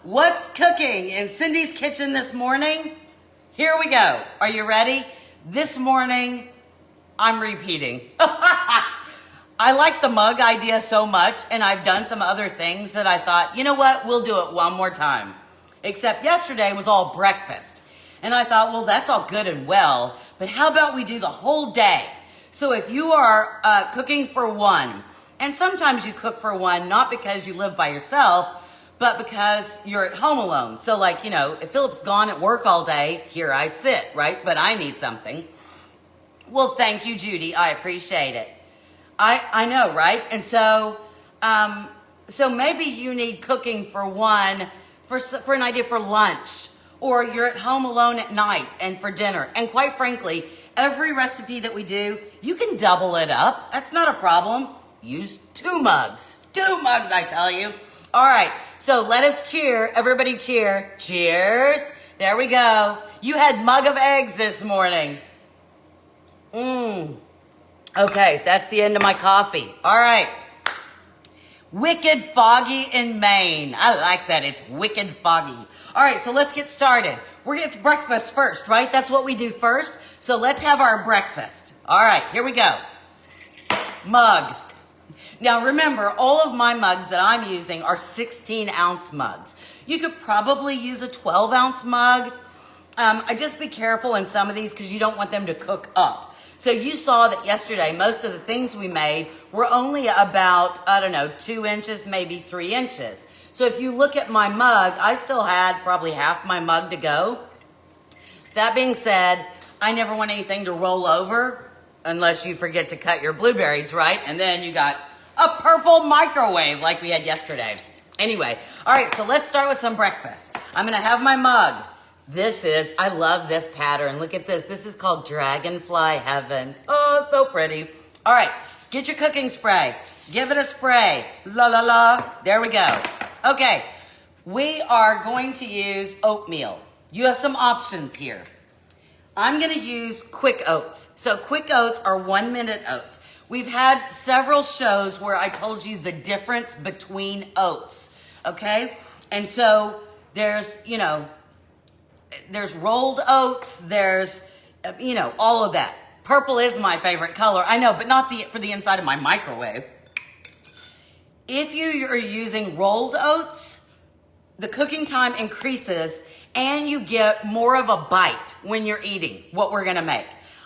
What's cooking in Cindy's kitchen this morning? Here we go. Are you ready? This morning, I'm repeating. I like the mug idea so much, and I've done some other things that I thought, you know what, we'll do it one more time. Except yesterday was all breakfast. And I thought, well, that's all good and well, but how about we do the whole day? So if you are cooking for one, and sometimes you cook for one, not because you live by yourself, but because you're at home alone. So like, you know, if Philip's gone at work all day, here I sit, right? But I need something. Well, thank you, Judy. I appreciate it. I know, right? And so, so maybe you need cooking for one, for an idea for lunch, or you're at home alone at night and for dinner. And quite frankly, every recipe that we do, you can double it up. That's not a problem. Use 2 mugs. 2 mugs, I tell you. All right, so let us cheer. Everybody cheer. Cheers. There we go. You had mug of eggs this morning. Okay, that's the end of my coffee. All right. Wicked foggy in Maine. I like that. It's wicked foggy. All right, so let's get started. It's breakfast first, right? That's what we do first. So let's have our breakfast. All right, here we go. Mug. Now remember, all of my mugs that I'm using are 16-ounce mugs. You could probably use a 12-ounce mug. I just be careful in some of these because you don't want them to cook up. So you saw that yesterday, most of the things we made were only about, 2 inches, maybe 3 inches. So if you look at my mug, I still had probably half my mug to go. That being said, I never want anything to roll over unless you forget to cut your blueberries, right? And then you got a purple microwave like we had yesterday. Anyway, all right, so let's start with some breakfast. I'm gonna have my mug. I love this pattern. Look at this. This is called Dragonfly Heaven. Oh, so pretty. All right, get your cooking spray. Give it a spray. La, la, la. There we go. Okay, we are going to use oatmeal. You have some options here. I'm gonna use quick oats. So quick oats are 1-minute oats. We've had several shows where I told you the difference between oats, okay? And so there's rolled oats, there's, all of that. Purple is my favorite color. I know, but not for the inside of my microwave. If you are using rolled oats, the cooking time increases and you get more of a bite when you're eating what we're gonna make.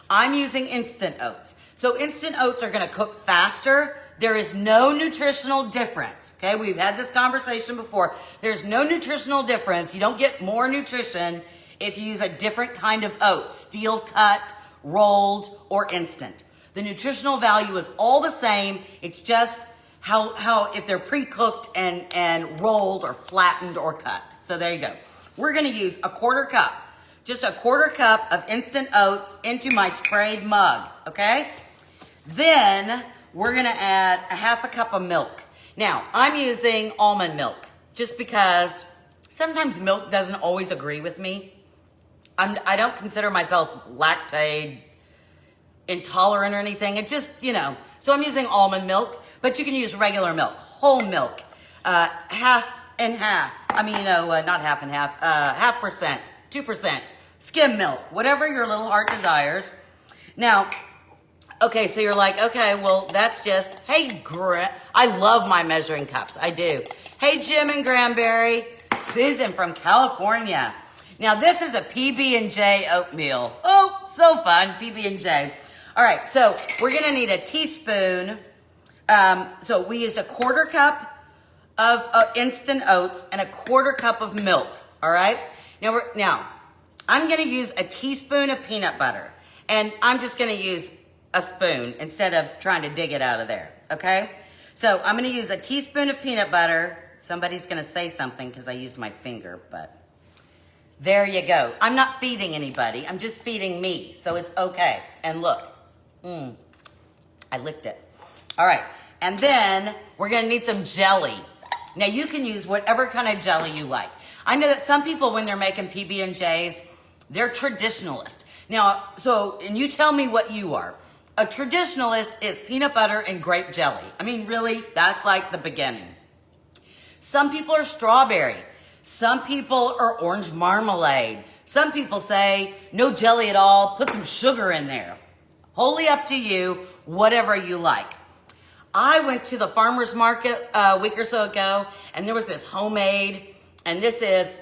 I'm using instant oats. So instant oats are gonna cook faster. There is no nutritional difference, okay? We've had this conversation before. There's no nutritional difference. You don't get more nutrition if you use a different kind of oat, steel cut, rolled, or instant. The nutritional value is all the same. It's just how if they're pre-cooked and rolled or flattened or cut. So there you go. We're gonna use a 1/4 cup, just a 1/4 cup of instant oats into my sprayed mug, okay? Then we're gonna add a 1/2 cup of milk. Now, I'm using almond milk just because sometimes milk doesn't always agree with me. I don't consider myself lactate intolerant or anything. It just, so I'm using almond milk, but you can use regular milk, whole milk, half and half. Not half and half, 0.5%, 2%, skim milk, whatever your little heart desires. Now, okay, so you're like, okay, well, that's just, I love my measuring cups, I do. Hey, Jim and Granberry, Susan from California. Now, this is a PB&J Oatmeal. Oh, so fun, PB&J. All right, so we're gonna need a teaspoon. So we used a 1/4 cup of instant oats and a 1/4 cup of milk, all right? Now, I'm gonna use a teaspoon of peanut butter, and I'm just gonna use a spoon instead of trying to dig it out of there, okay? So I'm gonna use a teaspoon of peanut butter. Somebody's gonna say something because I used my finger, but there you go. I'm not feeding anybody. I'm just feeding me, so it's okay. And look, I licked it. All right, and then we're gonna need some jelly. Now you can use whatever kind of jelly you like. I know that some people, when they're making PB&Js, they're traditionalists. Now, and you tell me what you are. A traditionalist is peanut butter and grape jelly. I mean, really, that's like the beginning. Some people are strawberry. Some people are orange marmalade. Some people say no jelly at all, put some sugar in there. Wholly up to you, whatever you like. I went to the farmer's market a week or so ago, and there was this homemade, and this is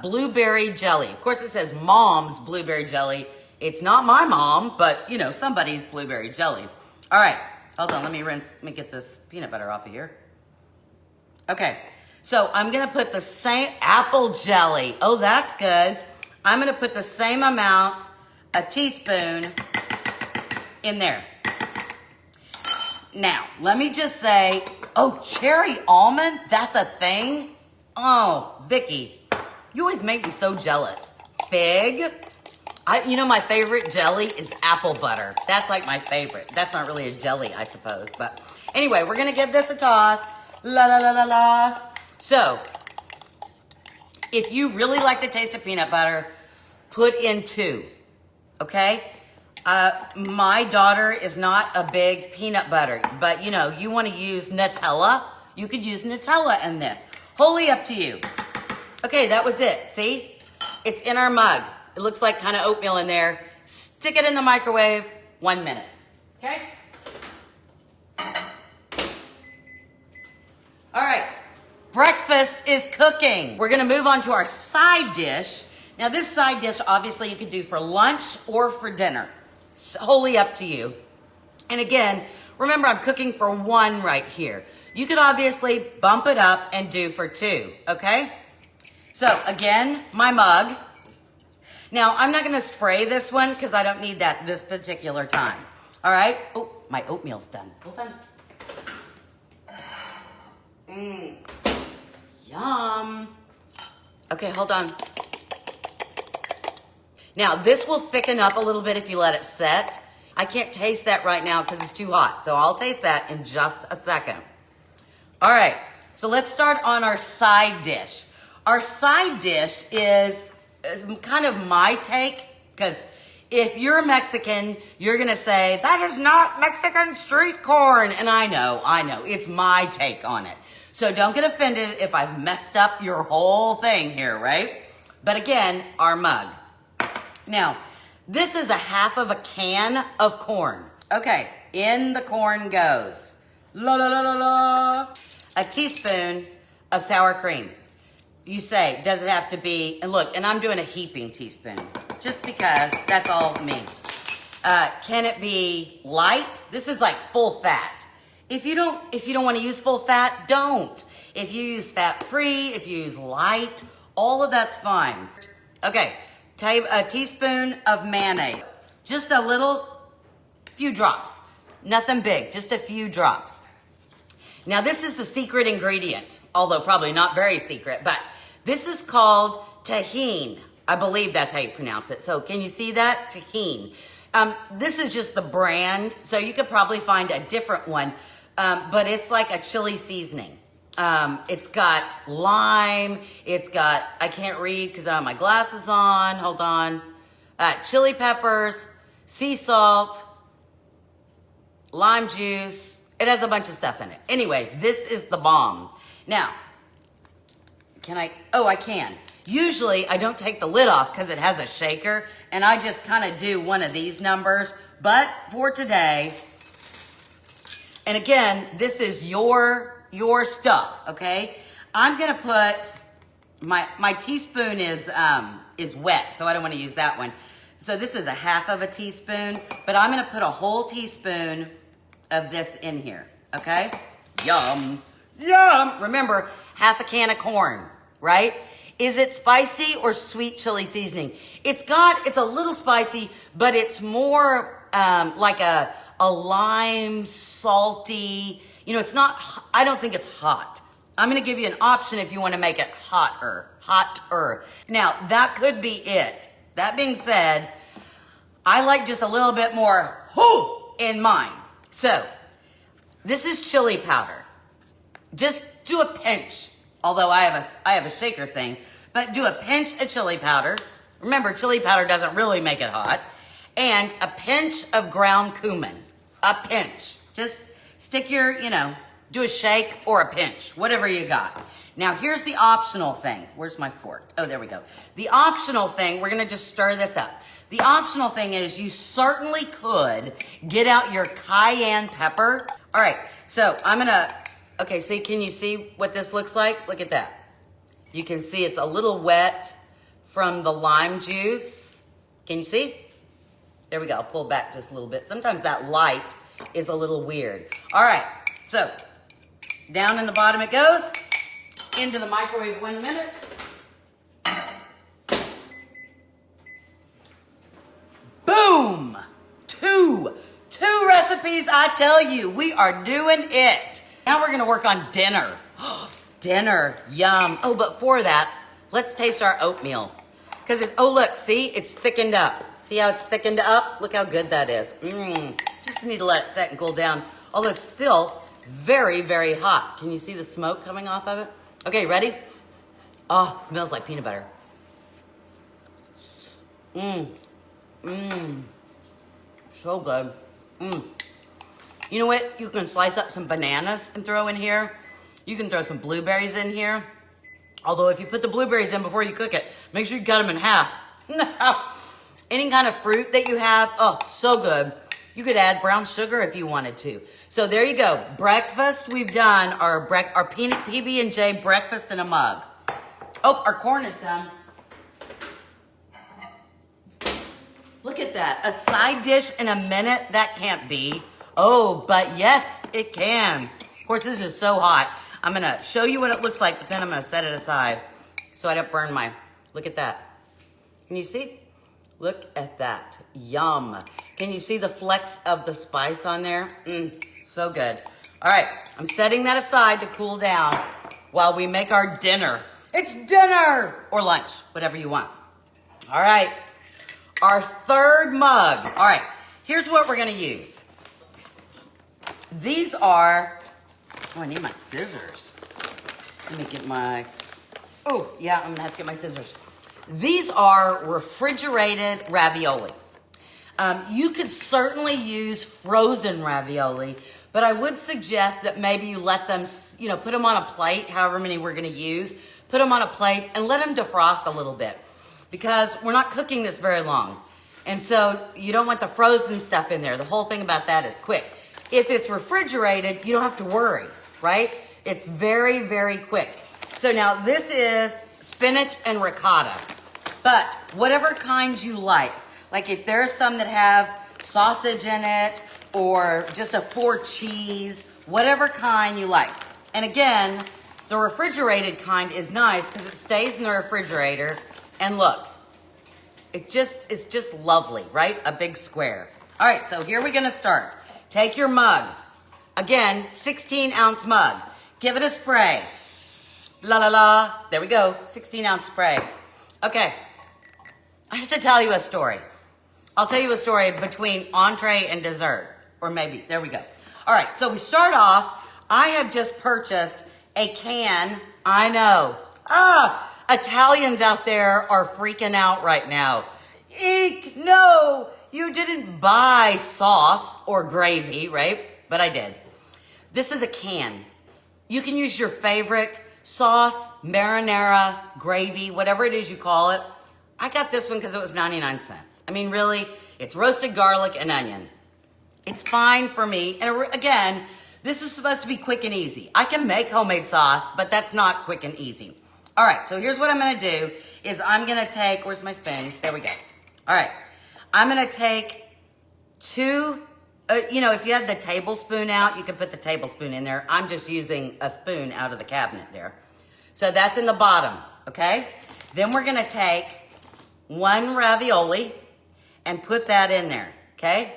blueberry jelly. Of course, it says mom's blueberry jelly. It's not my mom, but you know, somebody's blueberry jelly. All right, hold on, let me get this peanut butter off of here. Okay, so I'm gonna put the same apple jelly. Oh, that's good. I'm gonna put the same amount, a teaspoon, in there. Now, let me just say, oh, cherry almond, that's a thing? Oh, Vicky, you always make me so jealous. Fig, you know my favorite jelly is apple butter. That's like my favorite. That's not really a jelly, I suppose. But anyway, we're gonna give this a toss. La la la la la. So, if you really like the taste of peanut butter, put in 2, okay? My daughter is not a big peanut butter, but you know, you wanna use Nutella, you could use Nutella in this. Wholly up to you. Okay, that was it, see? It's in our mug. It looks like kind of oatmeal in there. Stick it in the microwave, 1 minute, okay? All right, breakfast is cooking. We're gonna move on to our side dish. Now this side dish, obviously you could do for lunch or for dinner. It's wholly up to you. And again, remember I'm cooking for 1 right here. You could obviously bump it up and do for 2, okay? So again, my mug. Now I'm not gonna spray this one because I don't need that this particular time. All right, oh, my oatmeal's done. Hold on. Yum. Okay, hold on. Now, this will thicken up a little bit if you let it set. I can't taste that right now because it's too hot, so I'll taste that in just a second. All right, so let's start on our side dish. Our side dish is kind of my take, because if you're Mexican, you're gonna say, that is not Mexican street corn. And I know, it's my take on it. So don't get offended if I've messed up your whole thing here, right? But again, our mug. Now, this is a half of a can of corn. Okay, in the corn goes. La la la la la. A teaspoon of sour cream. You say, does it have to be, and look, and I'm doing a heaping teaspoon, just because that's all me. Can it be light? This is like full fat. If you don't want to use full fat, don't. If you use fat-free, if you use light, all of that's fine. Okay, a teaspoon of mayonnaise. Just a few drops. Nothing big, just a few drops. Now this is the secret ingredient, although probably not very secret, but this is called Tajin. I believe that's how you pronounce it. So can you see that? Tajin. This is just the brand, so you could probably find a different one, but it's like a chili seasoning. It's got lime, it's got, I can't read because I have my glasses on, hold on. Chili peppers, sea salt, lime juice. It has a bunch of stuff in it. Anyway, this is the bomb. Now, I can. Usually I don't take the lid off because it has a shaker, and I just kind of do one of these numbers, but for today, and again, this is your stuff, okay? I'm gonna put, my teaspoon is wet, so I don't wanna use that one. So this is a half of a teaspoon, but I'm gonna put a whole teaspoon of this in here, okay? Yum, yum. Remember, half a can of corn, right? Is it spicy or sweet chili seasoning? It's a little spicy, but it's more like a lime, salty, it's not, I don't think it's hot. I'm gonna give you an option if you wanna make it hotter. Now, that could be it. That being said, I like just a little bit more in mine. So, this is chili powder. Just do a pinch, although I have a shaker thing, but do a pinch of chili powder. Remember, chili powder doesn't really make it hot. And a pinch of ground cumin. A pinch. Just stick your, do a shake or a pinch, whatever you got. Now here's the optional thing. Where's my fork? Oh, there we go. The optional thing, we're gonna just stir this up. The optional thing is you certainly could get out your cayenne pepper. All right, so okay, so can you see what this looks like? Look at that. You can see it's a little wet from the lime juice. Can you see? There we go, I'll pull back just a little bit. Sometimes that light is a little weird. All right, so down in the bottom it goes, into the microwave 1 minute. Boom! Two recipes, I tell you, we are doing it. Now we're gonna work on dinner. Dinner, yum. Oh, but for that, let's taste our oatmeal. Because oh look, see, it's thickened up. See how it's thickened up? Look how good that is. Just need to let it set and cool down. Although it's still very, very hot. Can you see the smoke coming off of it? Okay, ready? Oh, smells like peanut butter. So good. You know what? You can slice up some bananas and throw in here. You can throw some blueberries in here. Although if you put the blueberries in before you cook it, make sure you cut them in half. Any kind of fruit that you have, oh, so good. You could add brown sugar if you wanted to. So there you go. Breakfast, we've done our PB&J breakfast in a mug. Oh, our corn is done. Look at that. A side dish in a minute? That can't be. Oh, but yes, it can. Of course, this is so hot. I'm going to show you what it looks like, but then I'm going to set it aside so I don't burn my... Look at that. Can you see? Look at that. Yum. Can you see the flecks of the spice on there? So good. All right, I'm setting that aside to cool down while we make our dinner. It's dinner! Or lunch, whatever you want. All right, our third mug. All right, here's what we're gonna use. These are, oh, I need my scissors. Let me get my, oh, yeah, I'm gonna have to get my scissors. These are refrigerated ravioli. You could certainly use frozen ravioli, but I would suggest that maybe you let them, put them on a plate, however many we're gonna use, put them on a plate and let them defrost a little bit because we're not cooking this very long. And so you don't want the frozen stuff in there. The whole thing about that is quick. If it's refrigerated, you don't have to worry, right? It's very, very quick. So now this is spinach and ricotta, but whatever kinds you like if there's some that have sausage in it or just a 4 cheese, whatever kind you like. And again, the refrigerated kind is nice because it stays in the refrigerator. And look, it's just lovely, right? A big square. All right, so here we're gonna start. Take your mug. Again, 16-ounce mug. Give it a spray. La la la. There we go. 16-ounce spray. Okay. I have to tell you a story. I'll tell you a story between entree and dessert. Or maybe. There we go. All right. So we start off. I have just purchased a can. I know. Italians out there are freaking out right now. Eek, no. You didn't buy sauce or gravy, right? But I did. This is a can. You can use your favorite sauce, marinara, gravy, whatever it is you call it. I got this one because it was 99 cents. I mean, really, it's roasted garlic and onion. It's fine for me. And again, this is supposed to be quick and easy. I can make homemade sauce, but that's not quick and easy. All right, so here's what I'm gonna do is I'm gonna take, where's my spoons? There we go. All right, I'm gonna take 2, if you have the tablespoon out, you can put the tablespoon in there. I'm just using a spoon out of the cabinet there. So that's in the bottom, okay? Then we're gonna take 1 ravioli and put that in there, okay?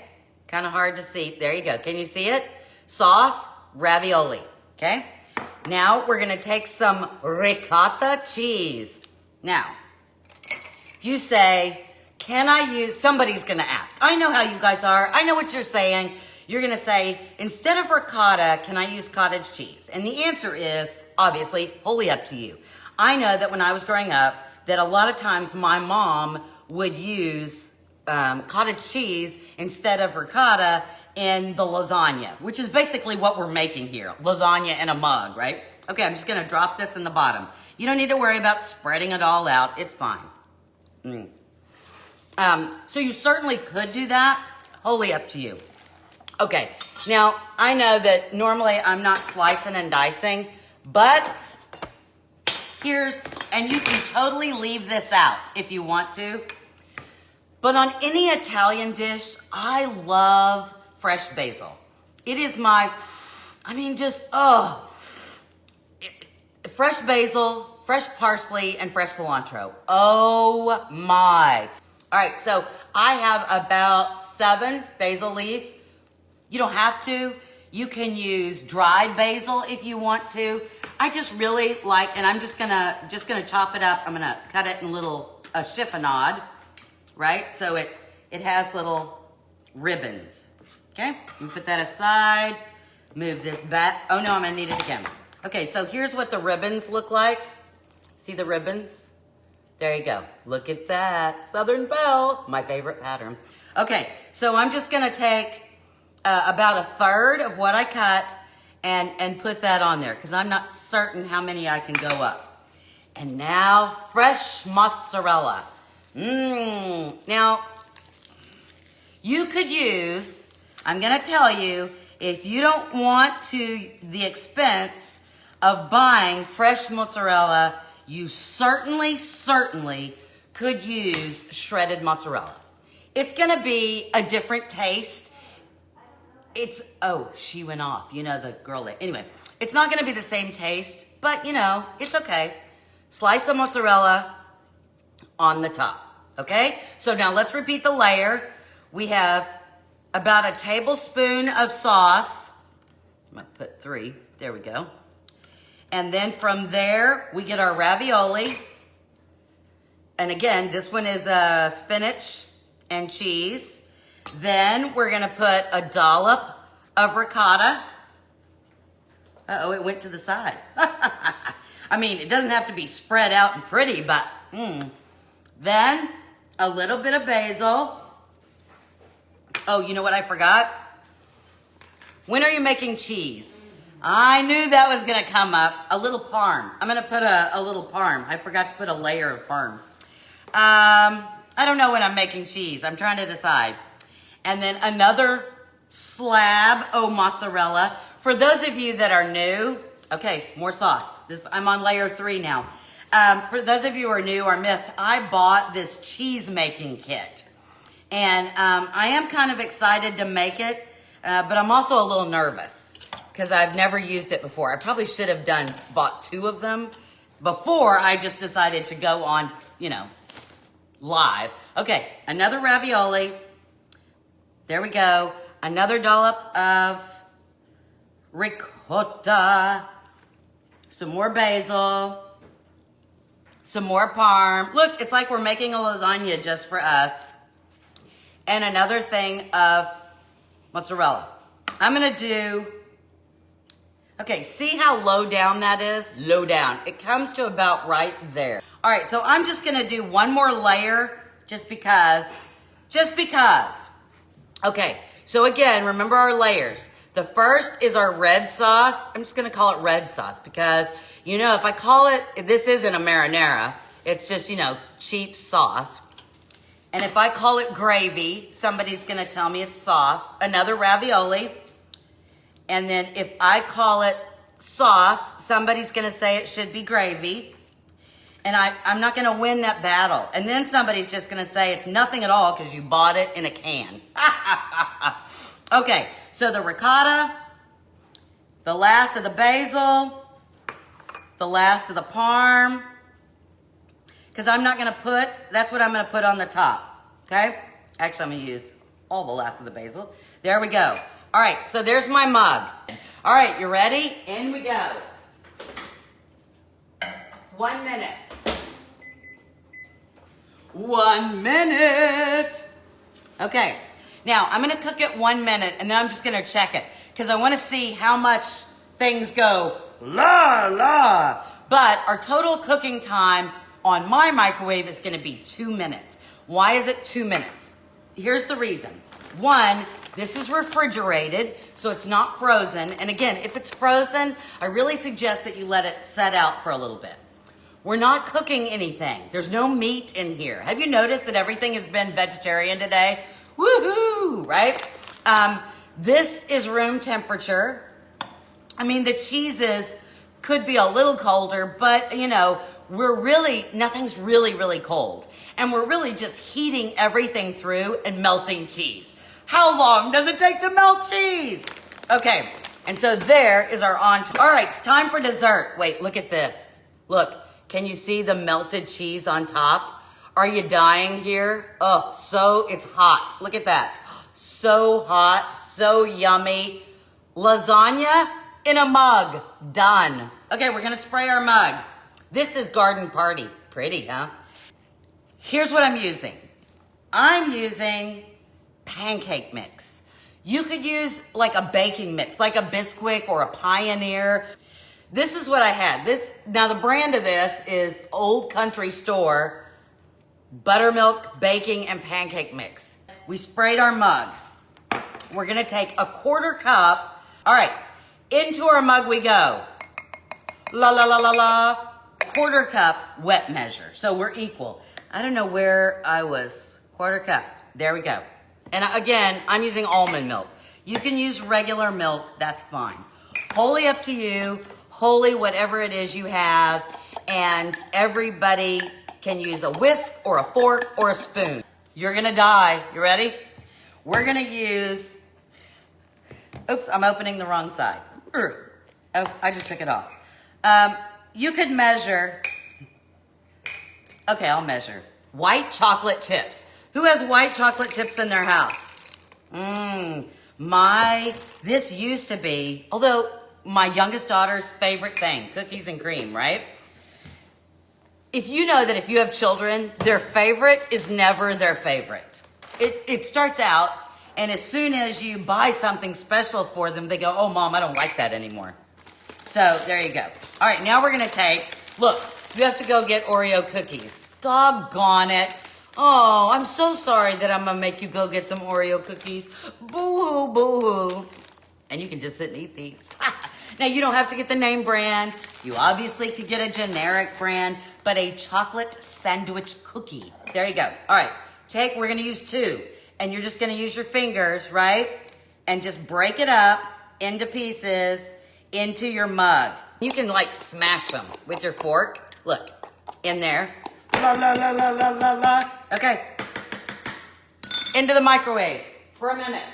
Kind of hard to see. There you go. Can you see it? Sauce, ravioli, okay? Now we're gonna take some ricotta cheese. Now, if you say, can I use, somebody's gonna ask. I know how you guys are. I know what you're saying. You're gonna say, instead of ricotta, can I use cottage cheese? And the answer is, obviously, wholly up to you. I know that when I was growing up, that a lot of times my mom would use cottage cheese instead of ricotta in the lasagna, which is basically what we're making here. Lasagna in a mug, right? Okay, I'm just gonna drop this in the bottom. You don't need to worry about spreading it all out. It's fine. So you certainly could do that. Wholly up to you. Okay, now I know that normally I'm not slicing and dicing, but and you can totally leave this out if you want to. But on any Italian dish, I love fresh basil. It is fresh basil, fresh parsley, and fresh cilantro. Oh my. All right, so I have about 7 basil leaves. You don't have to. You can use dried basil if you want to. I just really like, and I'm just gonna chop it up. I'm gonna cut it in little chiffonade, right? So it has little ribbons. Okay, we put that aside. Move this back. Oh no, I'm gonna need it again. Okay, so here's what the ribbons look like. See the ribbons? There you go. Look at that. Southern Belle, my favorite pattern. Okay, so I'm just gonna take about 1/3 of what I cut and put that on there because I'm not certain how many I can go up. And now fresh mozzarella. Now, you could use, I'm gonna tell you, if you don't want the expense of buying fresh mozzarella, you certainly could use shredded mozzarella. It's gonna be a different taste. She went off, you know, the girl there. Anyway, it's not gonna be the same taste, but you know, it's okay. Slice of mozzarella on the top, okay? So now let's repeat the layer. We have about a tablespoon of sauce. I'm gonna put 3, there we go. And then from there, we get our ravioli. And again, this one is spinach and cheese. Then we're gonna put a dollop of ricotta. Uh-oh, it went to the side. I mean, it doesn't have to be spread out and pretty, but Then a little bit of basil. Oh, you know what I forgot? When are you making cheese? I knew that was gonna come up. A little parm. I'm gonna put a little parm. I forgot to put a layer of parm. I don't know when I'm making cheese. I'm trying to decide. And then another slab of mozzarella. For those of you that are new, okay, more sauce. I'm on layer 3 now. For those of you who are new or missed, I bought this cheese making kit. And I am kind of excited to make it, but I'm also a little nervous because I've never used it before. I probably should have bought 2 of them before I just decided to go on, live. Okay, another ravioli. There we go. Another dollop of ricotta. Some more basil. Some more parm. Look, it's like we're making a lasagna just for us. And another thing of mozzarella. I'm gonna do, okay, see how low down that is? Low down. It comes to about right there. All right, so I'm just gonna do one more layer just because. Okay, so again, remember our layers. The first is our red sauce. I'm just gonna call it red sauce because, if I call it, this isn't a marinara. It's just, cheap sauce. And if I call it gravy, somebody's gonna tell me it's sauce. Another ravioli. And then if I call it sauce, somebody's gonna say it should be gravy. And I'm not gonna win that battle. And then somebody's just gonna say it's nothing at all because you bought it in a can. Okay, so the ricotta, the last of the basil, the last of the parm, because I'm not gonna that's what I'm gonna put on the top, okay? Actually, I'm gonna use all the last of the basil. There we go. All right, so there's my mug. All right, you ready? In we go. 1 minute. 1 minute. Okay, now I'm gonna cook it 1 minute and then I'm just gonna check it because I wanna see how much things go la la. But our total cooking time on my microwave is gonna be 2 minutes. Why is it 2 minutes? Here's the reason. 1, This is refrigerated, so it's not frozen. And again, if it's frozen, I really suggest that you let it set out for a little bit. We're not cooking anything. There's no meat in here. Have you noticed that everything has been vegetarian today? Woohoo, right? This is room temperature. I mean, the cheeses could be a little colder, but you know, nothing's really cold. And we're really just heating everything through and melting cheese. How long does it take to melt cheese? Okay, and so there is our entree. All right, it's time for dessert. Wait, look at this. Look, can you see the melted cheese on top? Are you dying here? Oh, it's hot. Look at that. So hot, so yummy. Lasagna in a mug, done. Okay, we're gonna spray our mug. This is Garden Party. Pretty, huh? Here's what I'm using. I'm using pancake mix. You could use like a baking mix, like a Bisquick or a Pioneer. This is what I had. Now the brand of this is Old Country Store Buttermilk Baking and Pancake Mix. We sprayed our mug. We're gonna take a 1/4 cup. All right, into our mug we go. La la la la la. 1/4 cup wet measure. So we're equal. I don't know where I was. 1/4 cup. There we go. And again, I'm using almond milk. You can use regular milk, that's fine. Wholly up to you, wholly whatever it is you have, and everybody can use a whisk or a fork or a spoon. You're gonna die. You ready? We're gonna use, oops, I'm opening the wrong side. Oh, I just took it off. You could measure, okay, I'll measure. White chocolate chips. Who has white chocolate chips in their house? This used to be, although my youngest daughter's favorite thing, cookies and cream, right? If you know that if you have children, their favorite is never their favorite. It starts out, and as soon as you buy something special for them, they go, oh, Mom, I don't like that anymore. So there you go. All right, now we're gonna look, you have to go get Oreo cookies. Doggone it. Oh, I'm so sorry that I'm gonna make you go get some Oreo cookies. Boo-hoo, boo-hoo. And you can just sit and eat these. Now, you don't have to get the name brand. You obviously could get a generic brand, but a chocolate sandwich cookie. There you go. All right, we're gonna use 2. And you're just gonna use your fingers, right? And just break it up into pieces into your mug. You can like smash them with your fork. Look, in there. La, la, la, la, la, la, la. Okay. Into the microwave for a minute.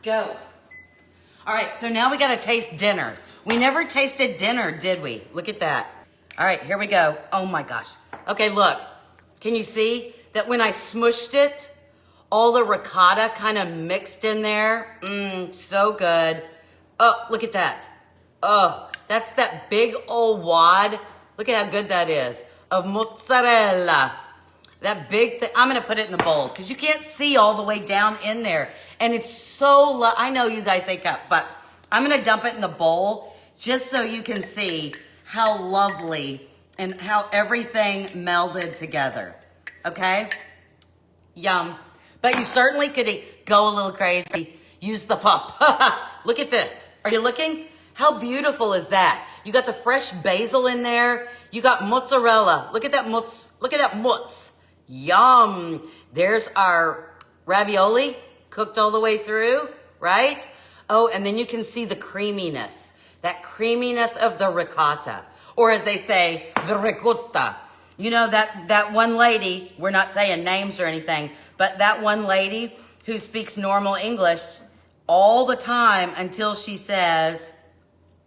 Go. All right, so now we gotta taste dinner. We never tasted dinner, did we? Look at that. All right, here we go. Oh my gosh. Okay, look. Can you see that when I smushed it, all the ricotta kind of mixed in there? So good. Oh, look at that. Oh, that's that big old wad. Look at how good that is of mozzarella. That big thing. I'm gonna put it in a bowl because you can't see all the way down in there. And it's so, I know you guys say cup, but I'm gonna dump it in the bowl just so you can see how lovely and how everything melded together. Okay? Yum. But you certainly could go a little crazy. Use the pump. Look at this. Are you looking? How beautiful is that? You got the fresh basil in there. You got mozzarella. Look at that mozz. Look at that mozz. Yum. There's our ravioli cooked all the way through, right? Oh, and then you can see the creaminess. That creaminess of the ricotta. Or as they say, the ricotta. You know, that one lady, we're not saying names or anything, but that one lady who speaks normal English all the time until she says,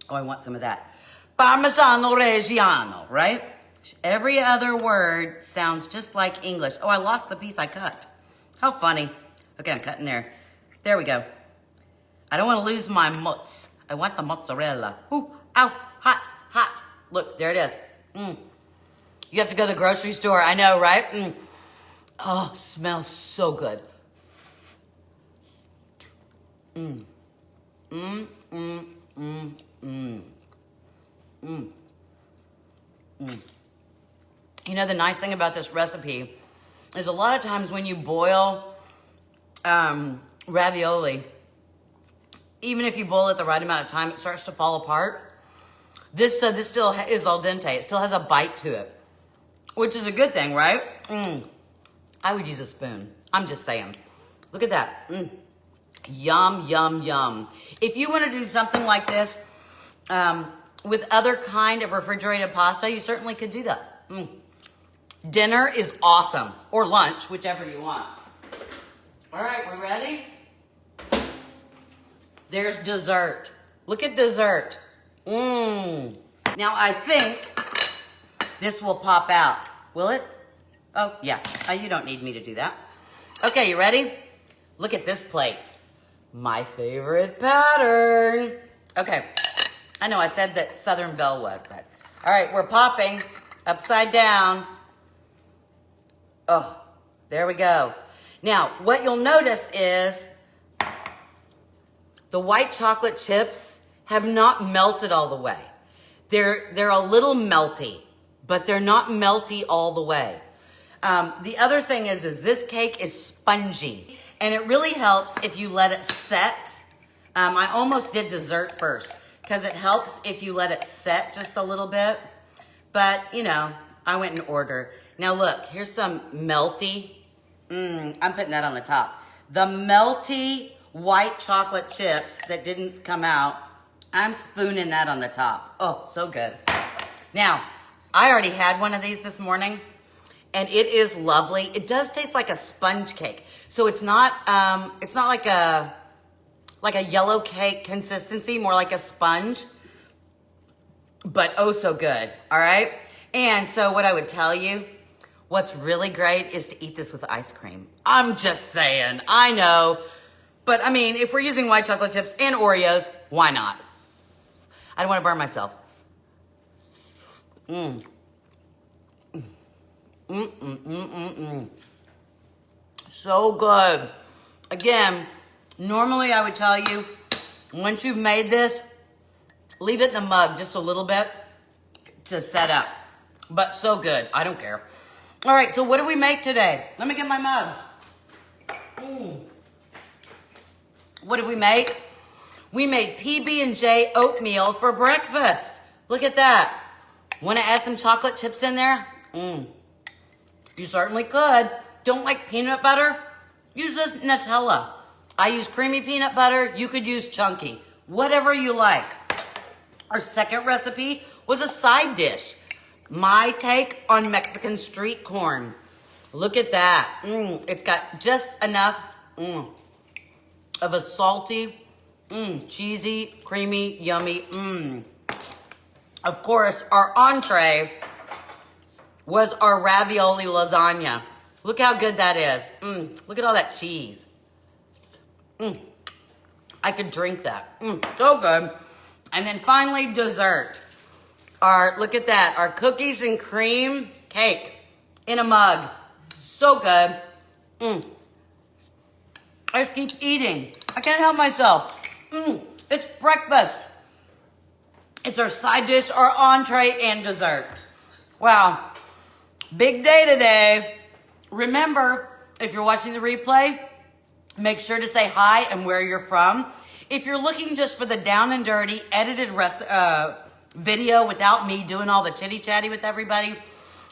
oh, I want some of that. Parmigiano Reggiano, right? Every other word sounds just like English. Oh, I lost the piece I cut. How funny. Okay, I'm cutting there. There we go. I don't want to lose my mozz. I want the mozzarella. Ooh, ow, hot, hot. Look, there it is. You have to go to the grocery store. I know, right? Oh, smells so good. You know, the nice thing about this recipe is a lot of times when you boil ravioli, even if you boil it the right amount of time, it starts to fall apart. This still is al dente. It still has a bite to it, which is a good thing, right? I would use a spoon. I'm just saying. Look at that. Yum, yum, yum. If you want to do something like this with other kind of refrigerated pasta, you certainly could do that. Dinner is awesome, or lunch, whichever you want. All right, we're ready? There's dessert. Look at dessert. Now I think this will pop out. Will it? Oh, yeah. You don't need me to do that. Okay, you ready? Look at this plate. My favorite pattern. Okay. I know I said that Southern Belle was, but all right, we're popping upside down. Oh, there we go. Now, what you'll notice is the white chocolate chips have not melted all the way. They're a little melty, but they're not melty all the way. The other thing is this cake is spongy, and it really helps if you let it set. I almost did dessert first because it helps if you let it set just a little bit. But, you know, I went in order. Now look, here's some melty. I'm putting that on the top. The melty white chocolate chips that didn't come out, I'm spooning that on the top. Oh, so good. Now, I already had one of these this morning, and it is lovely. It does taste like a sponge cake. So it's not like a yellow cake consistency, more like a sponge, but oh so good, all right? And so what I would tell you, what's really great is to eat this with ice cream. I'm just saying, I know. But I mean, if we're using white chocolate chips and Oreos, why not? I don't want to burn myself. So good. Again, normally I would tell you, once you've made this, leave it in the mug just a little bit to set up. But so good, I don't care. All right, so what do we make today? Let me get my mugs. What did we make? We made PB&J Oatmeal for breakfast. Look at that. Want to add some chocolate chips in there? You certainly could. Don't like peanut butter? Use this Nutella. I use creamy peanut butter. You could use chunky. Whatever you like. Our second recipe was a side dish. My take on Mexican street corn. Look at that. It's got just enough of a salty, cheesy, creamy, yummy. Of course, our entree was our ravioli lasagna. Look how good that is. Look at all that cheese. I could drink that. So good. And then finally, dessert. Look at that, our cookies and cream cake in a mug. So good. I just keep eating. I can't help myself. It's breakfast. It's our side dish, our entree, and dessert. Wow. Big day today. Remember, if you're watching the replay, make sure to say hi and where you're from. If you're looking just for the down and dirty, edited video without me doing all the chitty chatty with everybody,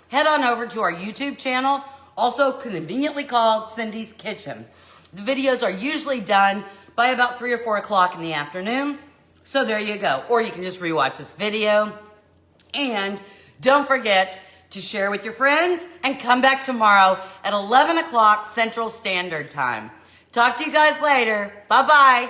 head on over to our YouTube channel, also conveniently called Cindy's Kitchen. The videos are usually done by about 3 or 4 o'clock in the afternoon. So there you go. Or you can just rewatch this video. And don't forget to share with your friends and come back tomorrow at 11 o'clock Central Standard Time. Talk to you guys later. Bye-bye.